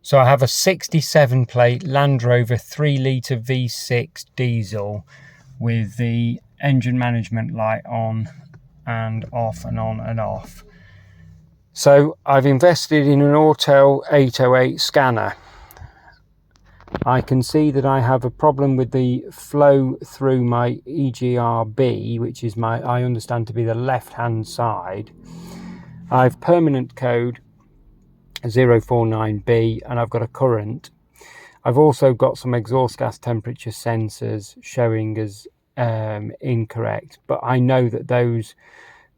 So I have a 67 plate Land Rover 3 litre V6 diesel with the engine management light on and off and on and off. So I've invested in an Autel 808 scanner. I can see that I have a problem with the flow through my EGR B, which is I understand to be the left hand side. I've permanent code 049B and I've got a current. I've also got some exhaust gas temperature sensors showing as incorrect, but I know that those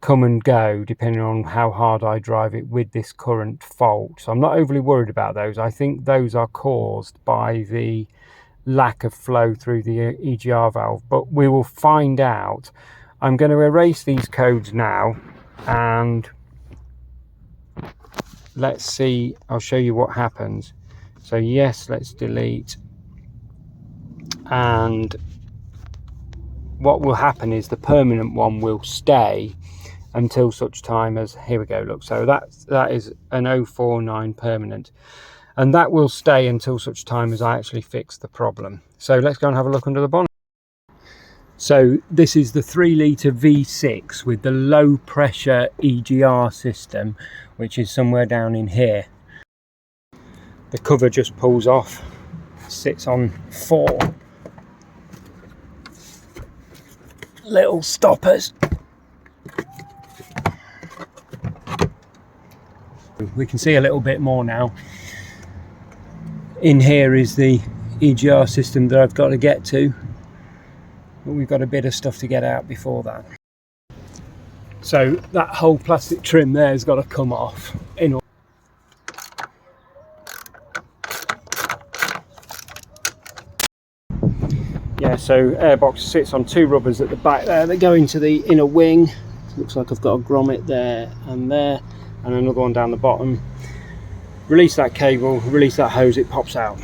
come and go depending on how hard I drive it with this current fault. So I'm not overly worried about those. I think those are caused by the lack of flow through the EGR valve, but we will find out. I'm going to erase these codes now and let's see. I'll show you what happens. So yes, let's delete, and what will happen is the permanent one will stay until such time as, here we go, look, so that is an 049 permanent, and that will stay until such time as I actually fix the problem. So let's go and have a look under the bonnet. So this is the 3 litre V6 with the low pressure EGR system, which is somewhere down in here. The cover just pulls off, sits on 4 little stoppers. We can see a little bit more now. In here is the EGR system that I've got to get to, but we've got a bit of stuff to get out before that. So that whole plastic trim there has got to come off. Yeah, so airbox sits on 2 rubbers at the back there that go into the inner wing. Looks like I've got a grommet there, and another one down the bottom. Release that cable, release that hose, it pops out.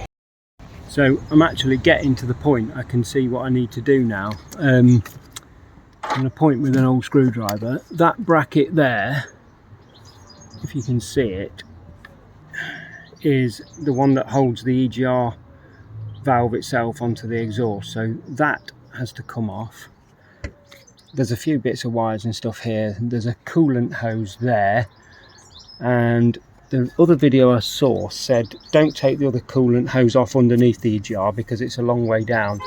So I'm actually getting to the point I can see what I need to do now. I'm going to point with an old screwdriver. That bracket there, if you can see it, is the one that holds the EGR valve itself onto the exhaust, so that has to come off. There's a few bits of wires and stuff here. There's a coolant hose there, and the other video I saw said don't take the other coolant hose off underneath the EGR because it's a long way down,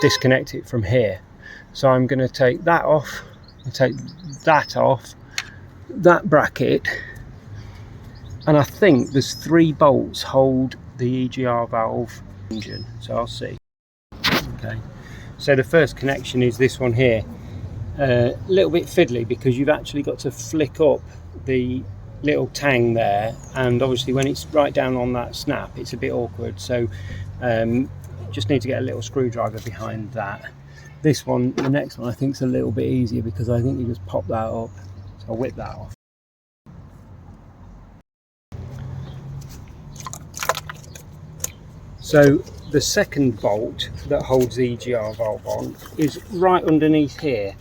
disconnect it from here. So I'm going to take that off and take that off, that bracket, and I think there's 3 bolts hold the EGR valve engine, so I'll see. Okay, so the first connection is this one here. A little bit fiddly because you've actually got to flick up the little tang there, and obviously when it's right down on that snap it's a bit awkward, so just need to get a little screwdriver behind that. This one, the next one, I think is a little bit easier because I think you just pop that up, so I'll whip that off. So the second bolt that holds the EGR valve on is right underneath here.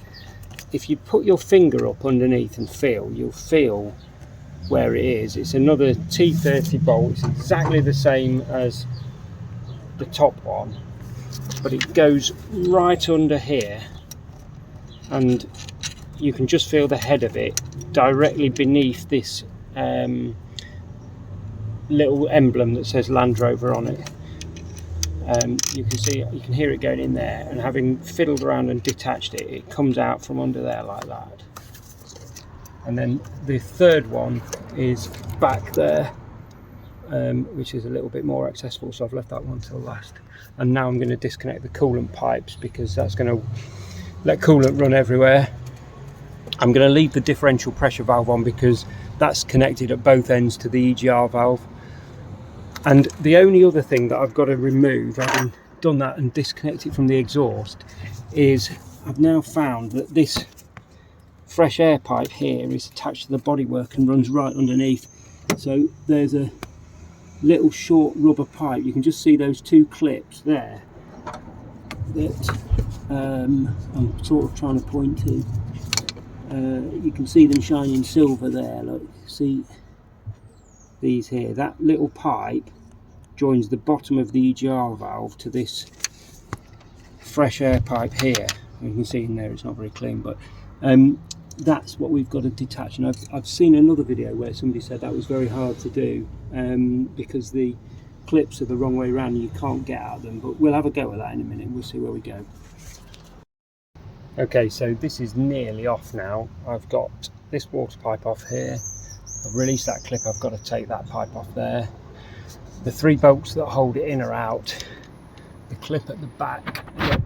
If you put your finger up underneath and feel, you'll feel where it is. It's another T30 bolt. It's exactly the same as the top one, but it goes right under here, and you can just feel the head of it directly beneath this little emblem that says Land Rover on it. You can hear it going in there, and having fiddled around and detached it, it comes out from under there like that. And then the third one is back there, which is a little bit more accessible, so I've left that one till last. And now I'm going to disconnect the coolant pipes because that's going to let coolant run everywhere. I'm going to leave the differential pressure valve on because that's connected at both ends to the EGR valve. And the only other thing that I've got to remove, having done that and disconnect it from the exhaust, is I've now found that this fresh air pipe here is attached to the bodywork and runs right underneath. So there's a little short rubber pipe. You can just see those 2 clips there that I'm sort of trying to point to. You can see them shining silver there. Look, see these here. That little pipe joins the bottom of the EGR valve to this fresh air pipe here. You can see in there it's not very clean, but that's what we've got to detach. And I've seen another video where somebody said that was very hard to do because the clips are the wrong way around and you can't get at them, but we'll have a go at that in a minute and we'll see where we go. Okay, so this is nearly off now. I've got this water pipe off here. I've released that clip, I've got to take that pipe off there. The 3 bolts that hold it in are out. The clip at the back that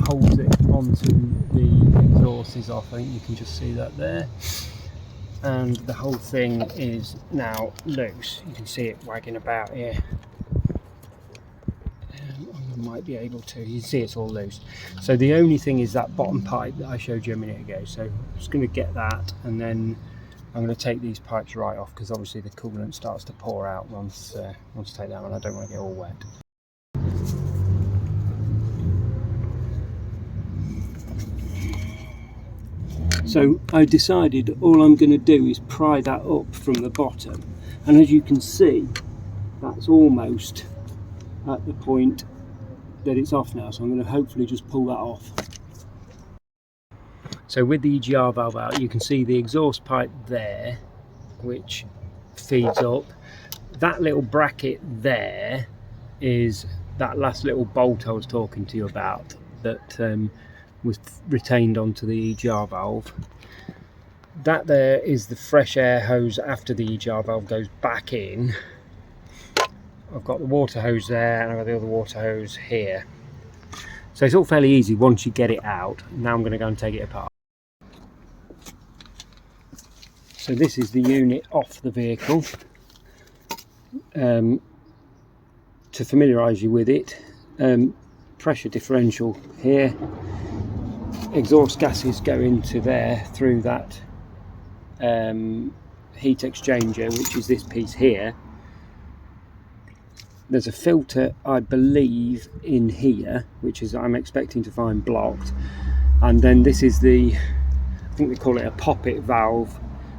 holds it onto the exhaust is off. I think you can just see that there. And the whole thing is now loose. You can see it wagging about here. You might be able to. You can see it's all loose. So the only thing is that bottom pipe that I showed you a minute ago. So I'm just going to get that, and then I'm going to take these pipes right off because obviously the coolant starts to pour out once I take that one. I don't want to get all wet. So I decided all I'm going to do is pry that up from the bottom, and as you can see that's almost at the point that it's off now, so I'm going to hopefully just pull that off. So with the EGR valve out, you can see the exhaust pipe there which feeds up. That little bracket there is that last little bolt I was talking to you about that was retained onto the EGR valve. That there is the fresh air hose after the EGR valve goes back in. I've got the water hose there and I've got the other water hose here. So it's all fairly easy once you get it out. Now I'm going to go and take it apart. So this is the unit off the vehicle. To familiarise you with it, pressure differential here. Exhaust gases go into there through that heat exchanger, which is this piece here. There's a filter, I believe, in here, which is I'm expecting to find blocked. And then this is the, I think they call it a pop-it valve,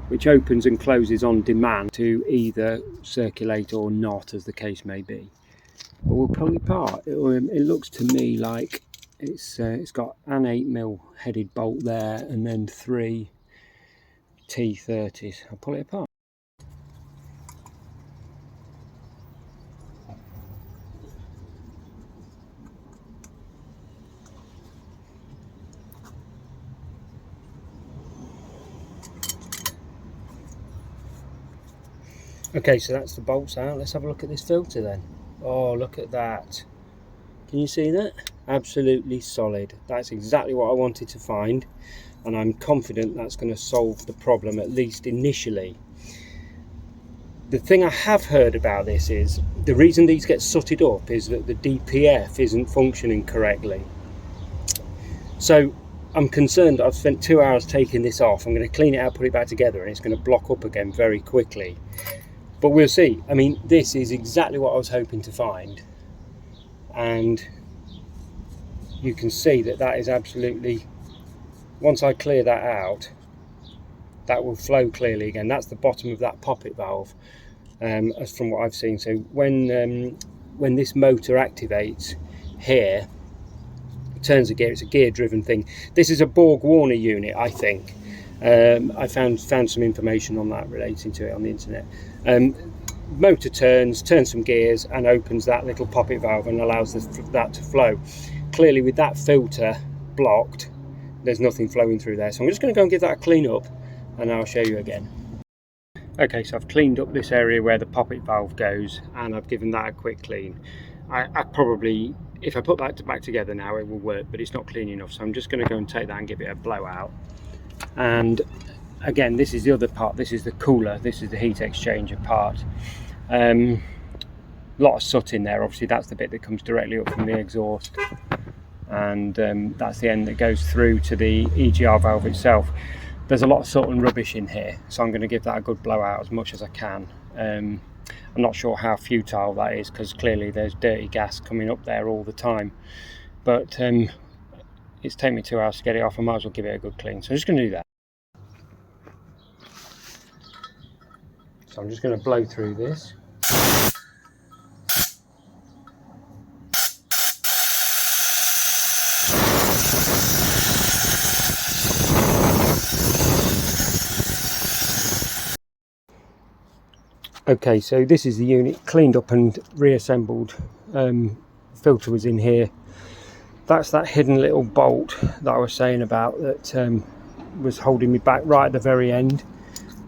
which opens and closes on demand to either circulate or not, as the case may be. But we'll pull it apart. It looks to me like it's got an 8mm headed bolt there and then 3 T30s. I'll pull it apart. Okay, so that's the bolts out. Let's have a look at this filter then. Oh, look at that. Can you see that? Absolutely solid. That's exactly what I wanted to find, and I'm confident that's going to solve the problem, at least initially. The thing I have heard about this is the reason these get sooted up is that the DPF isn't functioning correctly. So I'm concerned. I've spent 2 hours taking this off. I'm going to clean it out, put it back together, and it's going to block up again very quickly. But we'll see. I mean, this is exactly what I was hoping to find, and you can see that that is absolutely, once I clear that out, that will flow clearly again. That's the bottom of that poppet valve, as from what I've seen. So when this motor activates here, it turns a gear. It's a gear driven thing. This is a Borg Warner unit, I think. I found some information on that relating to it on the internet. Motor turns some gears and opens that little poppet valve and allows that to flow. Clearly with that filter blocked, there's nothing flowing through there. So I'm just going to go and give that a clean up and I'll show you again. Okay, so I've cleaned up this area where the poppet valve goes and I've given that a quick clean. I probably, if I put that back together now, it will work, but it's not clean enough. So I'm just going to go and take that and give it a blowout. And again, this is the other part. This is the cooler, this is the heat exchanger part. A lot of soot in there. Obviously that's the bit that comes directly up from the exhaust, and that's the end that goes through to the EGR valve itself. There's a lot of soot and rubbish in here, so I'm going to give that a good blowout as much as I can. I'm not sure how futile that is, because clearly there's dirty gas coming up there all the time, but it's taken me 2 hours to get it off. I might as well give it a good clean. So I'm just going to do that. So I'm just going to blow through this. Okay, so this is the unit cleaned up and reassembled. Filter was in here. That's that hidden little bolt that I was saying about that was holding me back right at the very end.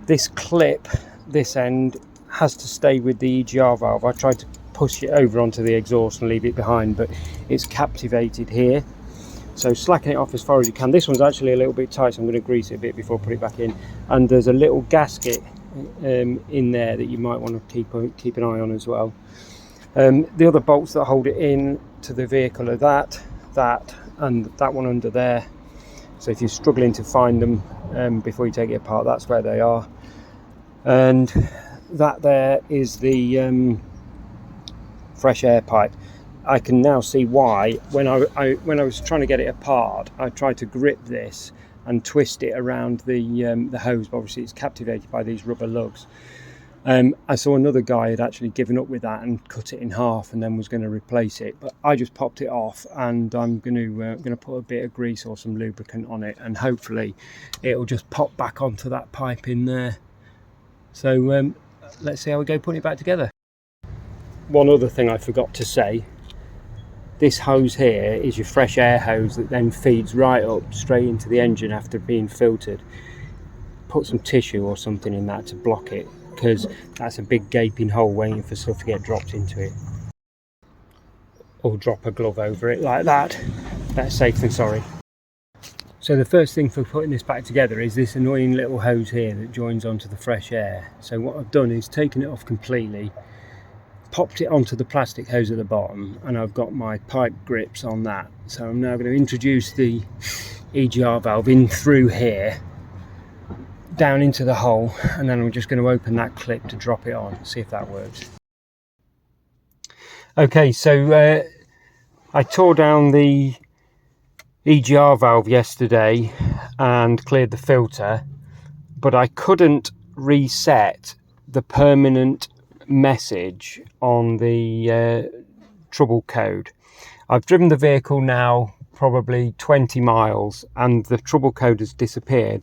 This clip, this end, has to stay with the EGR valve. I tried to push it over onto the exhaust and leave it behind, but it's captivated here. So slacken it off as far as you can. This one's actually a little bit tight, so I'm going to grease it a bit before I put it back in. And there's a little gasket in there that you might want to keep an eye on as well. The other bolts that hold it in to the vehicle are that and that one under there. So if you're struggling to find them before you take it apart, that's where they are. And that there is the fresh air pipe. I can now see why when I was trying to get it apart, I tried to grip this and twist it around the hose, but obviously it's captivated by these rubber lugs. I saw another guy had actually given up with that and cut it in half and then was going to replace it, but I just popped it off, and I'm going to put a bit of grease or some lubricant on it, and hopefully it'll just pop back onto that pipe in there. So let's see how we go putting it back together. One other thing I forgot to say, this hose here is your fresh air hose that then feeds right up straight into the engine after being filtered. Put some tissue or something in that to block it, because that's a big gaping hole waiting for stuff to get dropped into it. Or drop a glove over it like that. Better safe than sorry. So the first thing for putting this back together is this annoying little hose here that joins onto the fresh air. So what I've done is taken it off completely, popped it onto the plastic hose at the bottom, and I've got my pipe grips on that. So I'm now going to introduce the EGR valve in through here, down into the hole, and then I'm just going to open that clip to drop it on, see if that works. Okay, so I tore down the EGR valve yesterday and cleared the filter, but I couldn't reset the permanent message on the trouble code. I've driven the vehicle now probably 20 miles and the trouble code has disappeared.